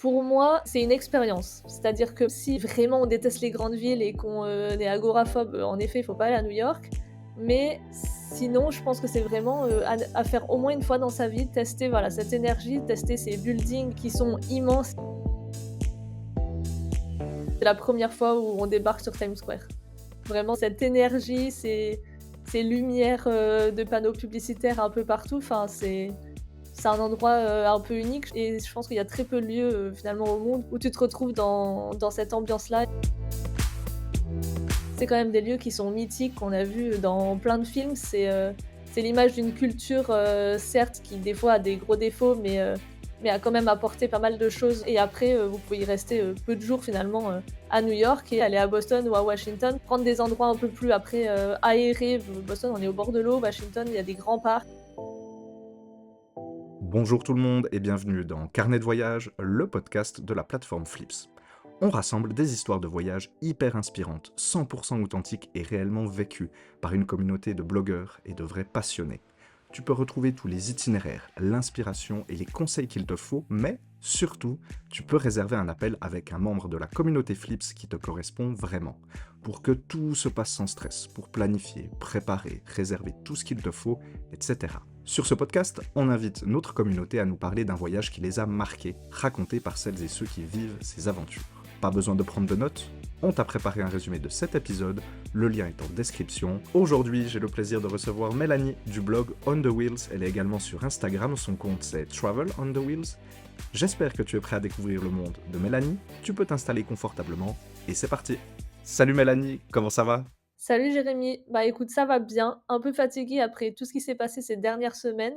Pour moi, c'est une expérience. C'est-à-dire que si vraiment on déteste les grandes villes et qu'on est agoraphobe, en effet, il faut pas aller à New York. Mais sinon, je pense que c'est vraiment, à faire au moins une fois dans sa vie, tester, voilà, cette énergie, tester ces buildings qui sont immenses. C'est la première fois où on débarque sur Times Square. Vraiment cette énergie, ces lumières, de panneaux publicitaires un peu partout, enfin c'est un endroit, un peu unique et je pense qu'il y a très peu de lieux, finalement au monde où tu te retrouves dans cette ambiance-là. C'est quand même des lieux qui sont mythiques, qu'on a vus dans plein de films. C'est l'image d'une culture, certes qui des fois a des gros défauts, mais a quand même apporté pas mal de choses et après, vous pouvez y rester, peu de jours finalement, à New York et aller à Boston ou à Washington, prendre des endroits un peu plus après, aérés. Boston, on est au bord de l'eau, Washington, il y a des grands parcs. Bonjour tout le monde et bienvenue dans Carnet de voyage, le podcast de la plateforme Flips. On rassemble des histoires de voyage hyper inspirantes, 100% authentiques et réellement vécues par une communauté de blogueurs et de vrais passionnés. Tu peux retrouver tous les itinéraires, l'inspiration et les conseils qu'il te faut, mais surtout, tu peux réserver un appel avec un membre de la communauté Flips qui te correspond vraiment, pour que tout se passe sans stress, pour planifier, préparer, réserver tout ce qu'il te faut, etc. Sur ce podcast, on invite notre communauté à nous parler d'un voyage qui les a marqués, raconté par celles et ceux qui vivent ces aventures. Pas besoin de prendre de notes, on t'a préparé un résumé de cet épisode, le lien est en description. Aujourd'hui, j'ai le plaisir de recevoir Mélanie du blog On the Wheels, elle est également sur Instagram, son compte c'est Travel on the Wheels. J'espère que tu es prêt à découvrir le monde de Mélanie, tu peux t'installer confortablement, et c'est parti. Salut Mélanie, comment ça va? Salut Jérémy, bah écoute, ça va bien, un peu fatiguée après tout ce qui s'est passé ces dernières semaines,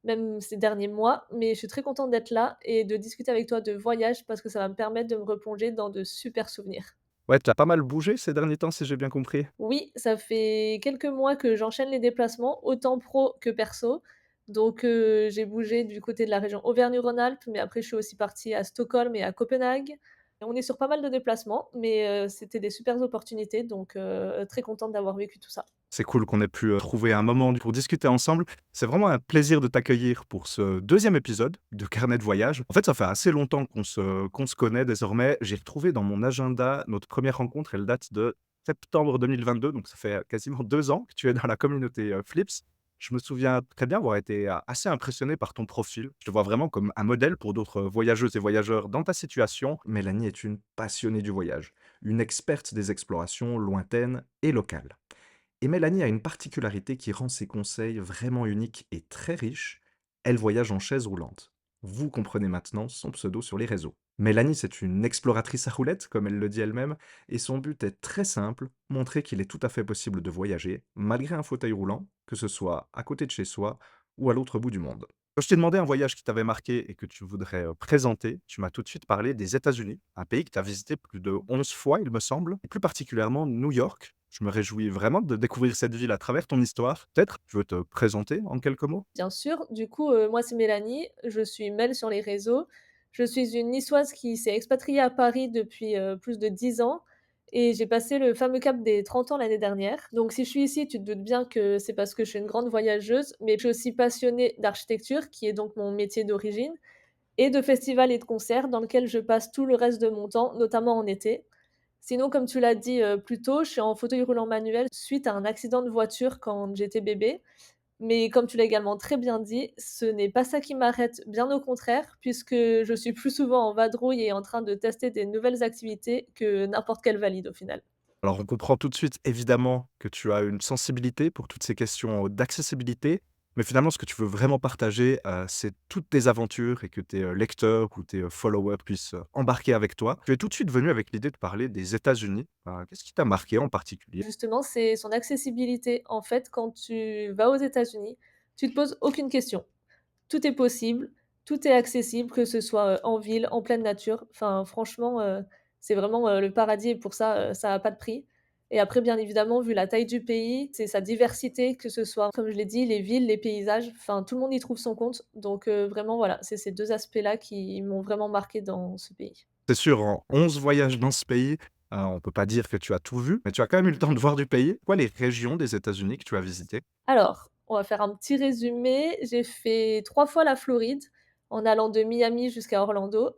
même ces derniers mois, mais je suis très contente d'être là et de discuter avec toi de voyage parce que ça va me permettre de me replonger dans de super souvenirs. Ouais, tu as pas mal bougé ces derniers temps si j'ai bien compris. Oui, ça fait quelques mois que j'enchaîne les déplacements, autant pro que perso. Donc, j'ai bougé du côté de la région Auvergne-Rhône-Alpes, mais après je suis aussi partie à Stockholm et à Copenhague. Et on est sur pas mal de déplacements, mais, c'était des supers opportunités, donc, très contente d'avoir vécu tout ça. C'est cool qu'on ait pu, trouver un moment pour discuter ensemble. C'est vraiment un plaisir de t'accueillir pour ce deuxième épisode de Carnet de voyage. En fait, ça fait assez longtemps qu'on se connaît désormais. J'ai retrouvé dans mon agenda notre première rencontre, elle date de septembre 2022, donc ça fait quasiment 2 ans que tu es dans la communauté, Flips. Je me souviens très bien avoir été, assez impressionné par ton profil. Je te vois vraiment comme un modèle pour d'autres, voyageuses et voyageurs dans ta situation. Mélanie est une passionnée du voyage, une experte des explorations lointaines et locales. Et Mélanie a une particularité qui rend ses conseils vraiment uniques et très riches. Elle voyage en chaise roulante. Vous comprenez maintenant son pseudo sur les réseaux. Mélanie, c'est une exploratrice à roulettes, comme elle le dit elle-même, et son but est très simple, montrer qu'il est tout à fait possible de voyager, malgré un fauteuil roulant, que ce soit à côté de chez soi ou à l'autre bout du monde. Quand je t'ai demandé un voyage qui t'avait marqué et que tu voudrais présenter, tu m'as tout de suite parlé des États-Unis, un pays que tu as visité plus de 11 fois, il me semble, et plus particulièrement New York. Je me réjouis vraiment de découvrir cette ville à travers ton histoire. Peut-être, tu veux te présenter en quelques mots? Bien sûr, du coup, moi c'est Mélanie, je suis Mel sur les réseaux. Je suis une Niçoise qui s'est expatriée à Paris depuis, plus de 10 ans et j'ai passé le fameux cap des 30 ans l'année dernière. Donc si je suis ici, tu te doutes bien que c'est parce que je suis une grande voyageuse, mais je suis aussi passionnée d'architecture, qui est donc mon métier d'origine, et de festivals et de concerts dans lequel je passe tout le reste de mon temps, notamment en été. Sinon, comme tu l'as dit, plus tôt, je suis en fauteuil roulant manuel suite à un accident de voiture quand j'étais bébé. Mais comme tu l'as également très bien dit, ce n'est pas ça qui m'arrête, bien au contraire, puisque je suis plus souvent en vadrouille et en train de tester des nouvelles activités que n'importe quel valide au final. Alors, on comprend tout de suite, évidemment, que tu as une sensibilité pour toutes ces questions d'accessibilité, mais finalement, ce que tu veux vraiment partager, c'est toutes tes aventures et que tes, lecteurs ou tes, followers puissent, embarquer avec toi. Tu es tout de suite venu avec l'idée de parler des États-Unis. Qu'est-ce qui t'a marqué en particulier? Justement, c'est son accessibilité. En fait, quand tu vas aux États-Unis, tu te poses aucune question. Tout est possible, tout est accessible, que ce soit, en ville, en pleine nature. Enfin, franchement, c'est vraiment, le paradis et pour ça, ça a pas de prix et après, bien évidemment, vu la taille du pays, c'est sa diversité, que ce soit, comme je l'ai dit, les villes, les paysages, enfin, tout le monde y trouve son compte donc vraiment, voilà, c'est ces 2 aspects-là qui m'ont vraiment marquée dans ce pays. C'est sûr, en 11 voyages dans ce pays, on peut pas dire que tu as tout vu, mais tu as quand même eu le temps de voir du pays. Quoi les régions des États-Unis que tu as visitées? Alors, on va faire un petit résumé. J'ai fait 3 fois la Floride, en allant de Miami jusqu'à Orlando.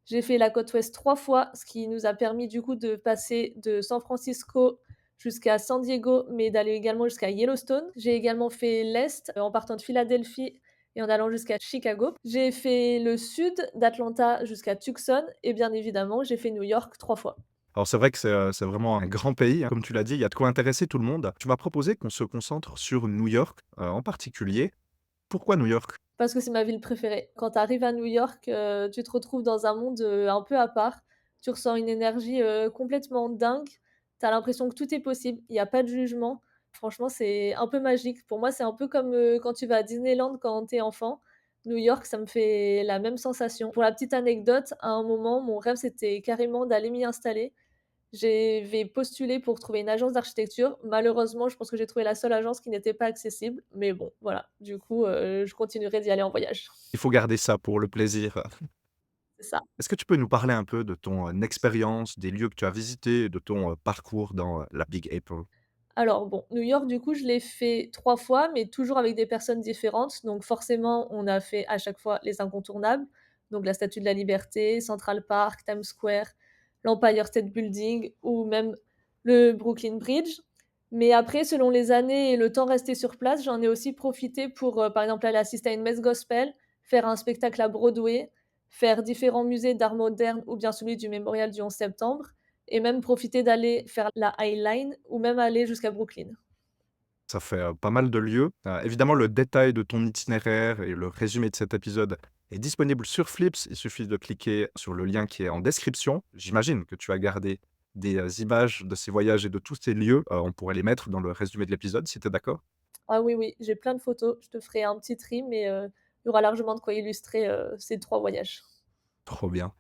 J'ai fait la côte ouest 3 fois, ce qui nous a permis du coup de passer de San Francisco jusqu'à San Diego, mais d'aller également jusqu'à Yellowstone. J'ai également fait l'est, en partant de Philadelphie et en allant jusqu'à Chicago. J'ai fait le sud d'Atlanta jusqu'à Tucson et bien évidemment, j'ai fait New York 3 fois. Alors c'est vrai que c'est vraiment un grand pays, hein, comme tu l'as dit, il y a de quoi intéresser tout le monde. Tu m'as proposé qu'on se concentre sur New York, en particulier. Pourquoi New York? Parce que c'est ma ville préférée. Quand tu arrives à New York, tu te retrouves dans un monde, un peu à part. Tu ressens une énergie, complètement dingue. Tu as l'impression que tout est possible, il y a pas de jugement. Franchement, c'est un peu magique. Pour moi, c'est un peu comme, quand tu vas à Disneyland quand tu es enfant. New York, ça me fait la même sensation. Pour la petite anecdote, à un moment, mon rêve, c'était carrément d'aller m'y installer. J'avais postulé pour trouver une agence d'architecture. Malheureusement, je pense que j'ai trouvé la seule agence qui n'était pas accessible, mais bon, voilà. Du coup, je continuerai d'y aller en voyage. Il faut garder ça pour le plaisir. C'est ça. Est-ce que tu peux nous parler un peu de ton, expérience, des lieux que tu as visités, de ton, parcours dans, la Big Apple? Alors bon, New York, du coup, je l'ai fait 3 fois, mais toujours avec des personnes différentes. Donc forcément, on a fait à chaque fois les incontournables, donc la Statue de la Liberté, Central Park, Times Square, l'Empire State Building ou même le Brooklyn Bridge. Mais après, selon les années et le temps resté sur place, j'en ai aussi profité pour, par exemple, aller assister à une messe gospel, faire un spectacle à Broadway, faire différents musées d'art moderne ou bien celui du mémorial du 11 septembre et même profiter d'aller faire la High Line ou même aller jusqu'à Brooklyn. Ça fait, pas mal de lieux. Évidemment, le détail de ton itinéraire et le résumé de cet épisode est disponible sur Flips. Il suffit de cliquer sur le lien qui est en description. J'imagine que tu as gardé des, images de ces voyages et de tous ces lieux. On pourrait les mettre dans le résumé de l'épisode si tu es d'accord? Ah oui, oui, j'ai plein de photos, je te ferai un petit tri, mais il y aura largement de quoi illustrer, ces 3 voyages. Trop bien.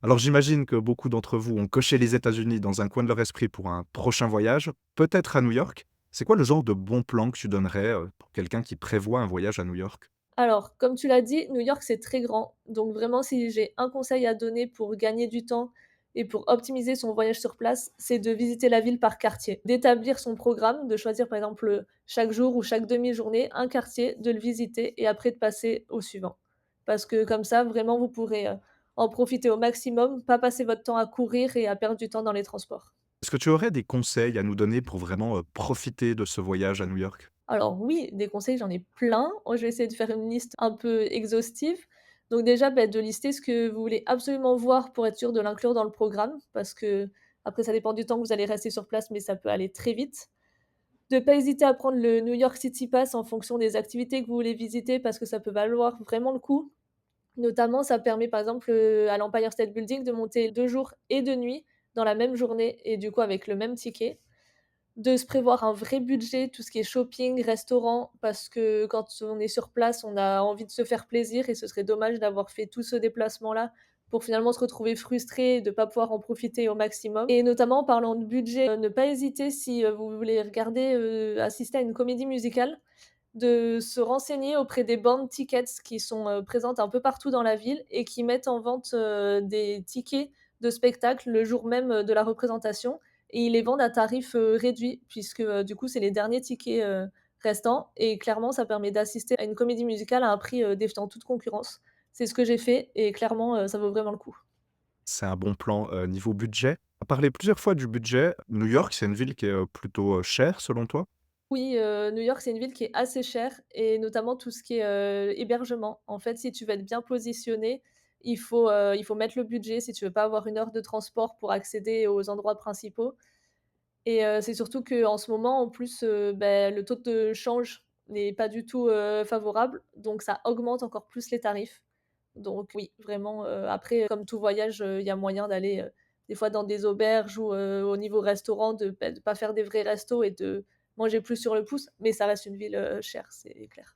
Alors j'imagine que beaucoup d'entre vous ont coché les États-Unis dans un coin de leur esprit pour un prochain voyage, peut-être à New York. C'est quoi le genre de bon plan que tu donnerais, pour quelqu'un qui prévoit un voyage à New York? Alors, comme tu l'as dit, New York, c'est très grand. Donc vraiment, si j'ai un conseil à donner pour gagner du temps et pour optimiser son voyage sur place, c'est de visiter la ville par quartier. D'établir son programme, de choisir par exemple chaque jour ou chaque demi-journée un quartier, de le visiter et après de passer au suivant. Parce que comme ça, vraiment, vous pourrez en profiter au maximum, pas passer votre temps à courir et à perdre du temps dans les transports. Est-ce que tu aurais des conseils à nous donner pour vraiment, profiter de ce voyage à New York? Alors oui, des conseils, j'en ai plein. Je vais essayer de faire une liste un peu exhaustive. Donc déjà, de lister ce que vous voulez absolument voir pour être sûr de l'inclure dans le programme, parce que après ça dépend du temps que vous allez rester sur place, mais ça peut aller très vite. De pas hésiter à prendre le New York City Pass en fonction des activités que vous voulez visiter, parce que ça peut valoir vraiment le coup. Notamment, ça permet par exemple, à l'Empire State Building de monter 2 jours et 2 nuits dans la même journée et du coup avec le même ticket. De se prévoir un vrai budget, tout ce qui est shopping, restaurant, parce que quand on est sur place, on a envie de se faire plaisir et ce serait dommage d'avoir fait tout ce déplacement-là pour finalement se retrouver frustré et de pas pouvoir en profiter au maximum. Et notamment en parlant de budget, ne pas hésiter si, vous voulez regarder, assister à une comédie musicale, de se renseigner auprès des band tickets qui sont, présentes un peu partout dans la ville et qui mettent en vente, des tickets de spectacle le jour même, de la représentation et ils les vendent à tarif, réduit puisque, du coup, c'est les derniers tickets, restants et clairement, ça permet d'assister à une comédie musicale à un prix, défiant toute concurrence. C'est ce que j'ai fait et clairement, ça vaut vraiment le coup. C'est un bon plan, niveau budget. Tu as parlé plusieurs fois du budget. New York, c'est une ville qui est, plutôt, chère selon toi? Oui, New York, c'est une ville qui est assez chère et notamment tout ce qui est, hébergement. En fait, si tu veux être bien positionné, il faut mettre le budget si tu veux pas avoir 1 heure de transport pour accéder aux endroits principaux et c'est surtout qu'en ce moment, en plus, le taux de change n'est pas du tout, favorable, donc ça augmente encore plus les tarifs. Donc oui, vraiment, après, comme tout voyage, il y a moyen d'aller, des fois dans des auberges ou, au niveau restaurant de pas faire des vrais restos et de manger plus sur le pouce, mais ça reste une ville, chère, c'est clair.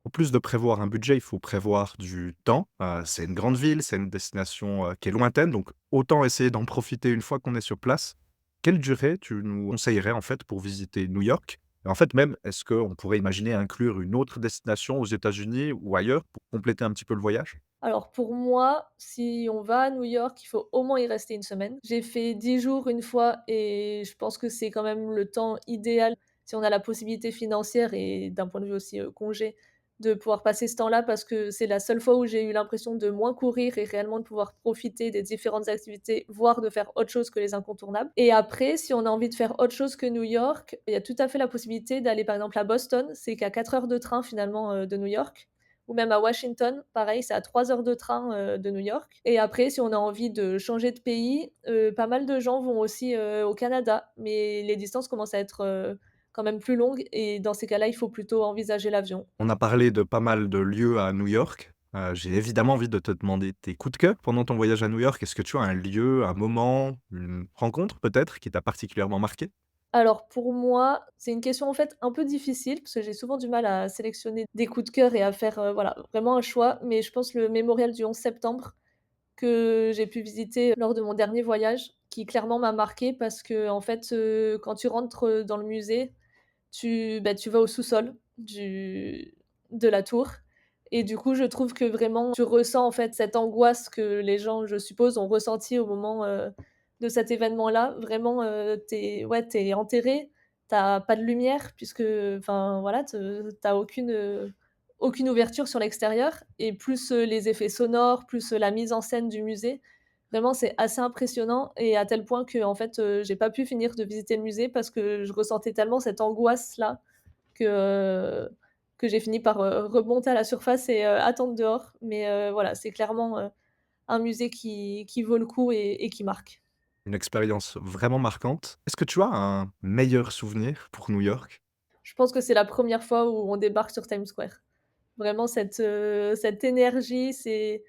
En plus de prévoir un budget, il faut prévoir du temps. C'est une grande ville, c'est une destination, qui est lointaine, donc autant essayer d'en profiter une fois qu'on est sur place. Quelle durée tu nous conseillerais, en fait, pour visiter New York? Et en fait, même, est-ce qu'on pourrait imaginer inclure une autre destination aux États-Unis ou ailleurs pour compléter un petit peu le voyage? Alors pour moi, si on va à New York, il faut au moins y rester une semaine. J'ai fait 10 jours une fois et je pense que c'est quand même le temps idéal si on a la possibilité financière et d'un point de vue aussi, congé, de pouvoir passer ce temps-là parce que c'est la seule fois où j'ai eu l'impression de moins courir et réellement de pouvoir profiter des différentes activités, voire de faire autre chose que les incontournables. Et après, si on a envie de faire autre chose que New York, il y a tout à fait la possibilité d'aller par exemple à Boston, c'est qu'à 4 heures de train finalement, de New York, ou même à Washington, pareil, c'est à 3 heures de train, de New York. Et après, si on a envie de changer de pays, pas mal de gens vont aussi, au Canada, mais les distances commencent à être, quand même plus longues et dans ces cas-là, il faut plutôt envisager l'avion. On a parlé de pas mal de lieux à New York. J'ai évidemment envie de te demander tes coups de cœur pendant ton voyage à New York. Est-ce que tu as un lieu, un moment, une rencontre peut-être qui t'a particulièrement marqué? Alors pour moi, c'est une question en fait un peu difficile parce que j'ai souvent du mal à sélectionner des coups de cœur et à faire, voilà, vraiment un choix, mais je pense le mémorial du 11 septembre que j'ai pu visiter lors de mon dernier voyage, qui clairement m'a marquée parce qu'en fait, quand tu rentres, dans le musée, tu vas au sous-sol de la tour et du coup, je trouve que vraiment tu ressens, en fait, cette angoisse que les gens, je suppose, ont ressentie au moment, de cet événement-là. Vraiment, tu es enterré, tu as pas de lumière puisque enfin, voilà, tu as aucune ouverture sur l'extérieur et plus, les effets sonores, plus, la mise en scène du musée, vraiment, c'est assez impressionnant et à tel point que en fait, j'ai pas pu finir de visiter le musée parce que je ressentais tellement cette angoisse-là que, que j'ai fini par, remonter à la surface et attendre dehors. Mais, voilà, c'est clairement, un musée qui vaut le coup et qui marque. Une expérience vraiment marquante. Est-ce que tu as un meilleur souvenir pour New York? Je pense que c'est la première fois où on débarque sur Times Square. Vraiment cette énergie, ces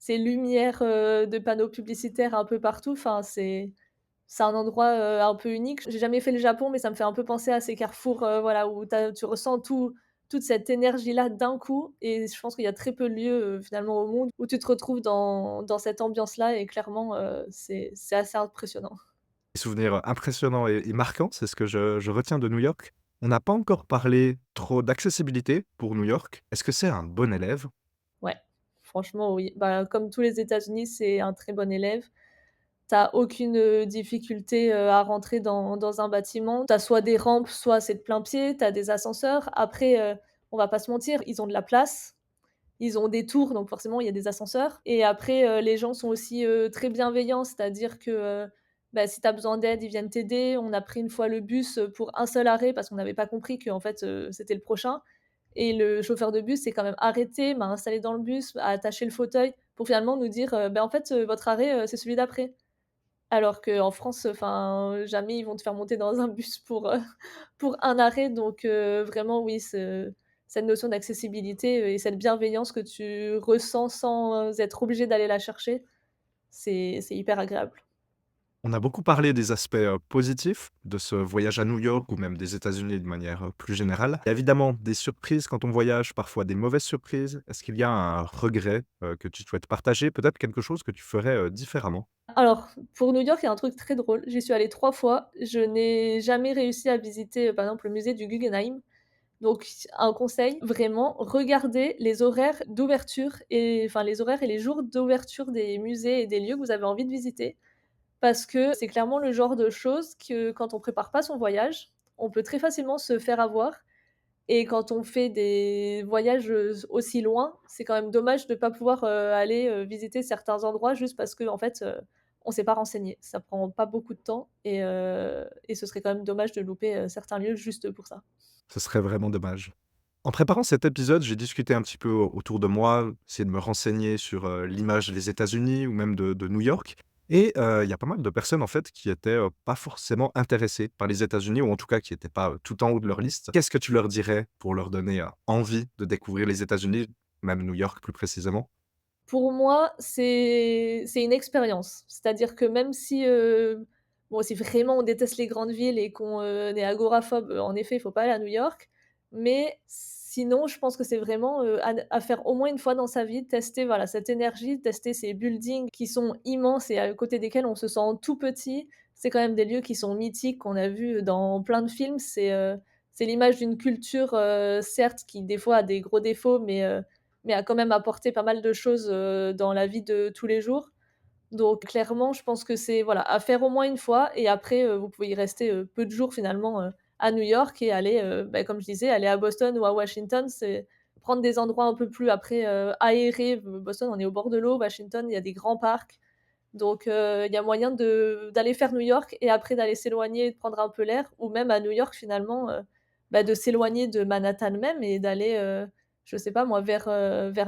lumières, de panneaux publicitaires un peu partout, enfin c'est un endroit, un peu unique. J'ai jamais fait le Japon, mais ça me fait un peu penser à ces carrefours, voilà, où tu ressens toute cette énergie-là d'un coup et je pense qu'il y a très peu de lieux, finalement au monde où tu te retrouves dans cette ambiance-là et clairement, c'est assez impressionnant. Des souvenirs impressionnants et marquants, c'est ce que je retiens de New York. On n'a pas encore parlé trop d'accessibilité pour New York. Est-ce que c'est un bon élève? Ouais, franchement oui. Bah, comme tous les États-Unis, c'est un très bon élève. Tu as aucune, difficulté, à rentrer dans un bâtiment. Tu as soit des rampes, soit c'est de plain-pied, tu as des ascenseurs. Après, on va pas se mentir, ils ont de la place. Ils ont des tours, donc forcément, il y a des ascenseurs et après, les gens sont aussi, très bienveillants, c'est-à-dire que, bah, si tu as besoin d'aide, ils viennent t'aider. On a pris une fois le bus, pour un seul arrêt parce qu'on n'avait pas compris qu'en fait, c'était le prochain et le chauffeur de bus s'est quand même arrêté, m'a installé dans le bus, a attaché le fauteuil pour finalement nous dire, «Bah, en fait, votre arrêt, c'est celui d'après». Alors qu'en France, enfin, jamais ils vont te faire monter dans un bus pour, pour un arrêt donc vraiment oui, cette notion d'accessibilité, et cette bienveillance que tu ressens sans être obligé d'aller la chercher, c'est hyper agréable. On a beaucoup parlé des aspects, positifs de ce voyage à New York ou même des États-Unis de manière, plus générale. Il y a évidemment des surprises quand on voyage, parfois des mauvaises surprises. Est-ce qu'il y a un regret, que tu souhaites partager? Peut-être quelque chose que tu ferais, différemment? Alors, pour New York, il y a un truc très drôle, j'y suis allée 3 fois, je n'ai jamais réussi à visiter, par exemple, le musée du Guggenheim. Donc un conseil, vraiment, regardez les horaires d'ouverture et enfin les horaires et les jours d'ouverture des musées et des lieux que vous avez envie de visiter. Parce que c'est clairement le genre de choses que quand on prépare pas son voyage, on peut très facilement se faire avoir et quand on fait des voyages, aussi loin, c'est quand même dommage de pas pouvoir, aller, visiter certains endroits juste parce qu'en fait, on s'est pas renseigné. Ça prend pas beaucoup de temps et ce serait quand même dommage de louper, certains lieux juste pour ça. Ce serait vraiment dommage. En préparant cet épisode, j'ai discuté un petit peu autour de moi, essayé de me renseigner sur, l'image des États-Unis ou même de New York et il y a pas mal de personnes, en fait, qui étaient, pas forcément intéressées par les États-Unis ou en tout cas qui étaient pas, tout en haut de leur liste. Qu'est-ce que tu leur dirais pour leur donner, envie de découvrir les États-Unis, même New York plus précisément? Pour moi, c'est une expérience. C'est-à-dire que même si, bon, si vraiment on déteste les grandes villes et qu'on, est agoraphobe, en effet, il faut pas aller à New York. Mais sinon, je pense que c'est vraiment, à faire au moins une fois dans sa vie, tester, voilà, cette énergie, tester ces buildings qui sont immenses et à côté desquels on se sent tout petit. C'est quand même des lieux qui sont mythiques, qu'on a vus dans plein de films. C'est l'image d'une culture, certes, qui des fois a des gros défauts, mais a quand même apporté pas mal de choses, dans la vie de tous les jours. Donc clairement, je pense que c'est voilà, à faire au moins une fois et après, vous pouvez y rester, peu de jours finalement, à New York et aller, bah, comme je disais, aller à Boston ou à Washington, prendre des endroits un peu plus après, aérés. Boston, on est au bord de l'eau, Washington, il y a des grands parcs. Donc il y a moyen d'aller faire New York et après d'aller s'éloigner et de prendre un peu l'air ou même à New York finalement, de s'éloigner de Manhattan même et d'aller, je sais pas moi, vers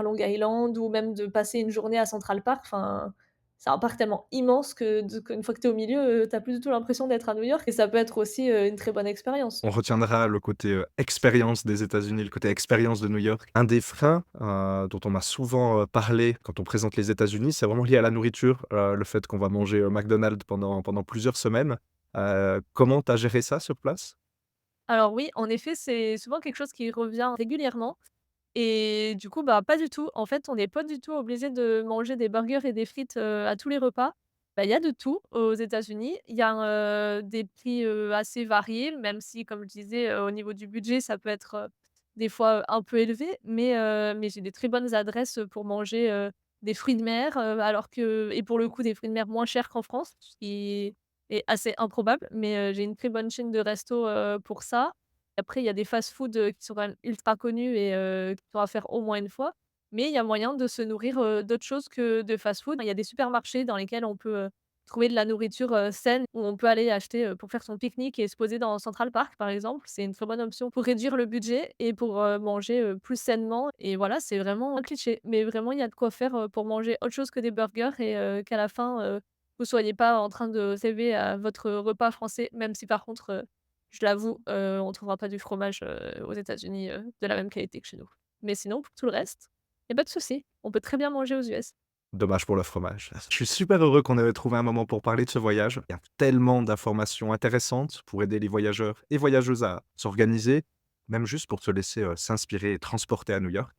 Long Island ou même de passer une journée à Central Park. Enfin, c'est un parc tellement immense qu'une fois que tu es au milieu, tu as plus du tout l'impression d'être à New York et ça peut être aussi, une très bonne expérience. On retiendra le côté, expérience des États-Unis, le côté expérience de New York. Un des freins, dont on m'a souvent, parlé quand on présente les États-Unis, c'est vraiment lié à la nourriture, le fait qu'on va manger au McDonald's pendant plusieurs semaines. Comment tu as géré ça sur place? Alors oui, en effet, c'est souvent quelque chose qui revient régulièrement. Et du coup, pas du tout. En fait, on n'est pas du tout obligé de manger des burgers et des frites, à tous les repas. Il y a de tout aux États-Unis. Il y a, des prix, assez variés, même si, comme je disais, au niveau du budget, ça peut être, des fois, un peu élevé. Mais j'ai des très bonnes adresses, pour manger, des fruits de mer, alors que et pour le coup, des fruits de mer moins chers qu'en France, ce qui est assez improbable. Mais, j'ai une très bonne chaîne de restos, pour ça. Après, il y a des fast-food, qui sont quand même ultra connus et qui sont à faire au moins une fois. Mais il y a moyen de se nourrir, d'autres choses que de fast-food. Il y a des supermarchés dans lesquels on peut, trouver de la nourriture, saine, où on peut aller acheter, pour faire son pique-nique et se poser dans Central Park, par exemple. C'est une très bonne option pour réduire le budget et pour, manger, plus sainement et voilà, c'est vraiment un cliché. Mais vraiment, il y a de quoi faire, pour manger autre chose que des burgers et qu'à la fin, vous soyez pas en train de rêver à votre repas français, même si par contre, je l'avoue, on trouvera pas du fromage, aux États-Unis, de la même qualité que chez nous. Mais sinon, pour tout le reste, il y a pas de souci. On peut très bien manger aux US. Dommage pour le fromage. Je suis super heureux qu'on ait trouvé un moment pour parler de ce voyage. Il y a tellement d'informations intéressantes pour aider les voyageurs et voyageuses à s'organiser, même juste pour se laisser, s'inspirer et transporter à New York.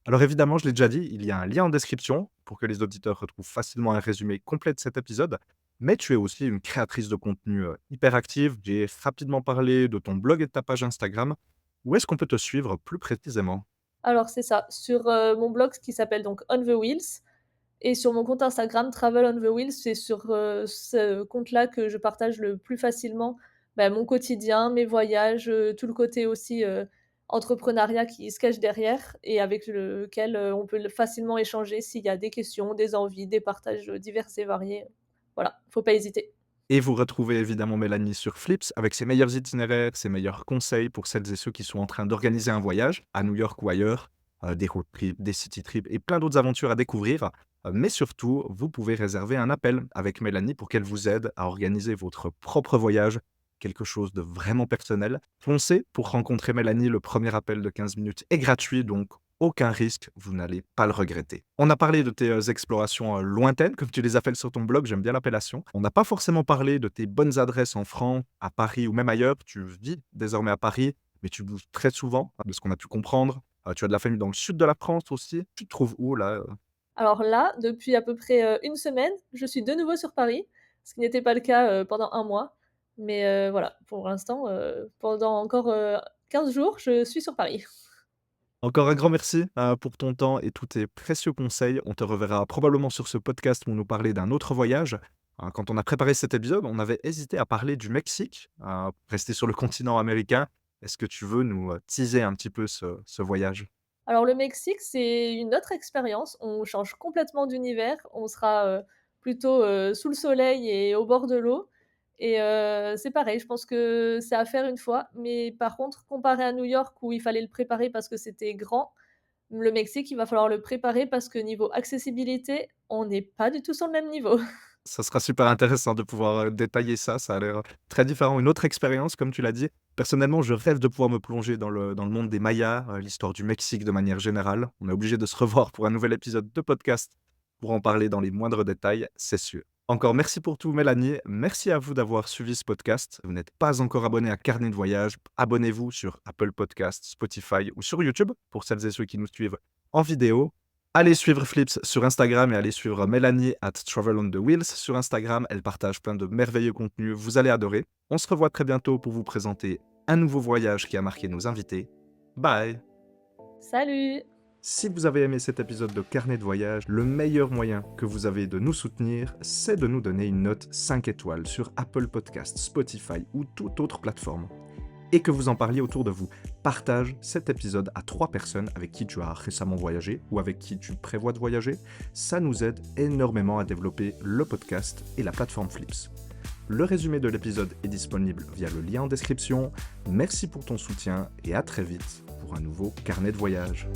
Alors évidemment, je l'ai déjà dit, il y a un lien en description pour que les auditeurs retrouvent facilement un résumé complet de cet épisode. Mais tu es aussi une créatrice de contenu, hyper active. J'ai rapidement parlé de ton blog et de ta page Instagram. Où est-ce qu'on peut te suivre plus précisément? Alors c'est ça, sur, mon blog qui s'appelle donc On the Wheels et sur mon compte Instagram Travel on the Wheels, c'est sur, ce compte-là que je partage le plus facilement, mon quotidien, mes voyages, tout le côté aussi, entrepreneuriat qui se cache derrière et avec lequel, on peut facilement échanger s'il y a des questions, des envies, des partages, divers et variés. Voilà, faut pas hésiter. Et vous retrouvez évidemment Mélanie sur Flips avec ses meilleurs itinéraires, ses meilleurs conseils pour celles et ceux qui sont en train d'organiser un voyage à New York ou ailleurs, des road trips, des city trips et plein d'autres aventures à découvrir. Mais surtout, vous pouvez réserver un appel avec Mélanie pour qu'elle vous aide à organiser votre propre voyage, quelque chose de vraiment personnel. Foncez pour rencontrer Mélanie, le premier appel de 15 minutes est gratuit, donc aucun risque, vous n'allez pas le regretter. On a parlé de tes explorations lointaines, comme tu les appelles sur ton blog, j'aime bien l'appellation. On n'a pas forcément parlé de tes bonnes adresses en France, à Paris ou même ailleurs. Tu vis désormais à Paris, mais tu bouges très souvent, de ce qu'on a pu comprendre. Tu as de la famille dans le sud de la France aussi. Tu te trouves où là? Alors là, depuis à peu près, 1 semaine, je suis de nouveau sur Paris, ce qui n'était pas le cas, pendant un mois. Mais, voilà, pour l'instant, pendant encore, 15 jours, je suis sur Paris. Encore un grand merci pour ton temps et tous tes précieux conseils. On te reverra probablement sur ce podcast pour nous parler d'un autre voyage. Quand on a préparé cet épisode, on avait hésité à parler du Mexique, rester sur le continent américain. Est-ce que tu veux nous teaser un petit peu ce voyage? Alors le Mexique, c'est une autre expérience. On change complètement d'univers. On sera, plutôt, sous le soleil et au bord de l'eau et c'est pareil, je pense que c'est à faire une fois. Mais par contre, comparé à New York où il fallait le préparer parce que c'était grand, le Mexique, il va falloir le préparer parce que niveau accessibilité, on n'est pas du tout sur le même niveau. Ça sera super intéressant de pouvoir détailler ça. Ça a l'air très différent. Une autre expérience, comme tu l'as dit. Personnellement, je rêve de pouvoir me plonger dans le monde des Mayas, l'histoire du Mexique de manière générale. On est obligé de se revoir pour un nouvel épisode de podcast pour en parler dans les moindres détails, c'est sûr. Encore merci pour tout, Mélanie. Merci à vous d'avoir suivi ce podcast. Vous n'êtes pas encore abonné à Carnet de voyage, abonnez-vous sur Apple Podcasts, Spotify ou sur YouTube pour celles et ceux qui nous suivent en vidéo. Allez suivre Flips sur Instagram et allez suivre Mélanie at Travel on the Wheels sur Instagram. Elle partage plein de merveilleux contenus. Vous allez adorer. On se revoit très bientôt pour vous présenter un nouveau voyage qui a marqué nos invités. Bye! Salut! Si vous avez aimé cet épisode de Carnet de voyage, le meilleur moyen que vous avez de nous soutenir, c'est de nous donner une note 5 étoiles sur Apple Podcasts, Spotify ou toute autre plateforme. et que vous en parliez autour de vous. Partage cet épisode à 3 personnes avec qui tu as récemment voyagé ou avec qui tu prévois de voyager. Ça nous aide énormément à développer le podcast et la plateforme Flips. Le résumé de l'épisode est disponible via le lien en description. Merci pour ton soutien et à très vite pour un nouveau carnet de voyage.